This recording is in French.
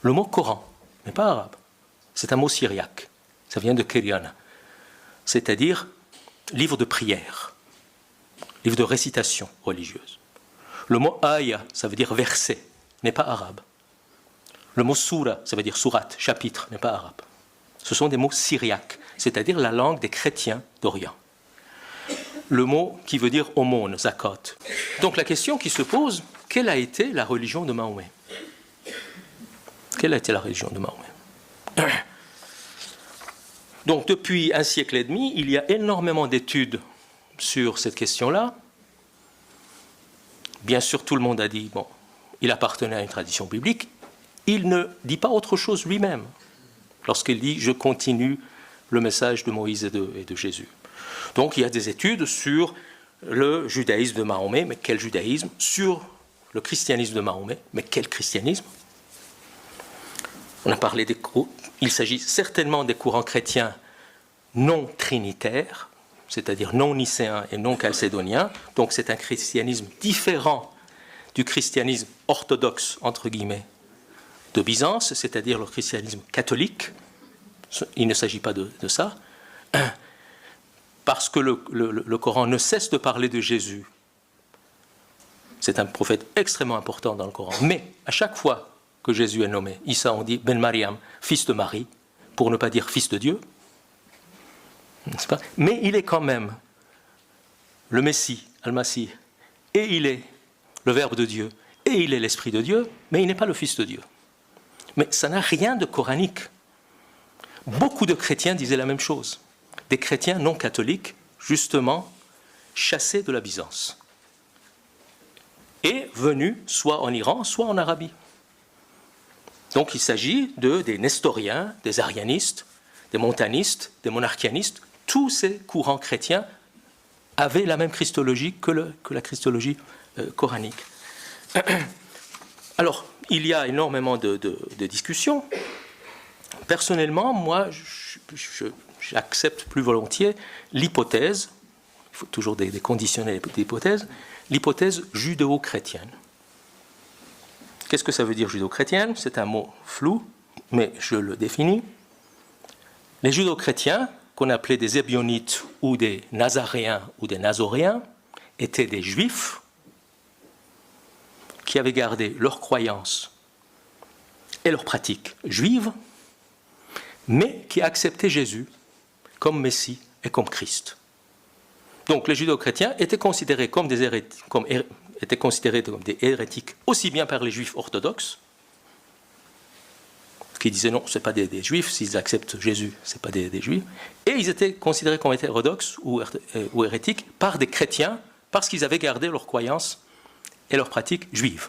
Le mot Coran n'est pas arabe. C'est un mot syriaque. Ça vient de Keriana. C'est-à-dire livre de prière, livre de récitation religieuse. Le mot aya, ça veut dire verset, n'est pas arabe. Le mot soura, ça veut dire surat, chapitre, n'est pas arabe. Ce sont des mots syriaques, c'est-à-dire la langue des chrétiens d'Orient. Le mot qui veut dire aumône, zakat. Donc la question qui se pose, quelle a été la religion de Mahomet? Quelle a été la religion de Mahomet? Donc depuis un siècle et demi, il y a énormément d'études sur cette question-là. Bien sûr, tout le monde a dit, bon, il appartenait à une tradition biblique. Il ne dit pas autre chose lui-même lorsqu'il dit « je continue le message de Moïse et de Jésus ». Donc il y a des études sur le judaïsme de Mahomet, mais quel judaïsme? Sur le christianisme de Mahomet, mais quel christianisme? On a parlé des courants. Il s'agit certainement des courants chrétiens non trinitaires, c'est-à-dire non nicéens et non chalcédoniens. Donc c'est un christianisme différent du christianisme orthodoxe, entre guillemets, de Byzance, c'est-à-dire le christianisme catholique. Il ne s'agit pas de ça. Parce que le Coran ne cesse de parler de Jésus. C'est un prophète extrêmement important dans le Coran. Mais à chaque fois que Jésus est nommé, Issa, on dit Ben Mariam, fils de Marie, pour ne pas dire fils de Dieu. N'est-ce pas? Mais il est quand même le Messie, Al-Masih, et il est le Verbe de Dieu, et il est l'Esprit de Dieu, mais il n'est pas le Fils de Dieu. Mais ça n'a rien de coranique. Beaucoup de chrétiens disaient la même chose. Des chrétiens non catholiques, justement, chassés de la Byzance. Et venus soit en Iran, soit en Arabie. Donc il s'agit des nestoriens, des arianistes, des montanistes, des monarchianistes. Tous ces courants chrétiens avaient la même christologie que la christologie coranique. Alors, il y a énormément de discussions. Personnellement, moi, j'accepte plus volontiers l'hypothèse, il faut toujours des conditionnels d'hypothèse, l'hypothèse judéo-chrétienne. Qu'est-ce que ça veut dire judéo-chrétienne? C'est un mot flou, mais je le définis. Les judéo-chrétiens, qu'on appelait des ébionites ou des nazaréens ou des nazoréens, étaient des juifs qui avaient gardé leurs croyances et leurs pratiques juives, mais qui acceptaient Jésus comme Messie et comme Christ. Donc les judéo-chrétiens étaient considérés comme des hérétiques aussi bien par les juifs orthodoxes, qui disaient non, ce n'est pas des juifs, s'ils acceptent Jésus, ce n'est pas des juifs, et ils étaient considérés comme hétérodoxes ou hérétiques par des chrétiens, parce qu'ils avaient gardé leurs croyances et leurs pratiques juives.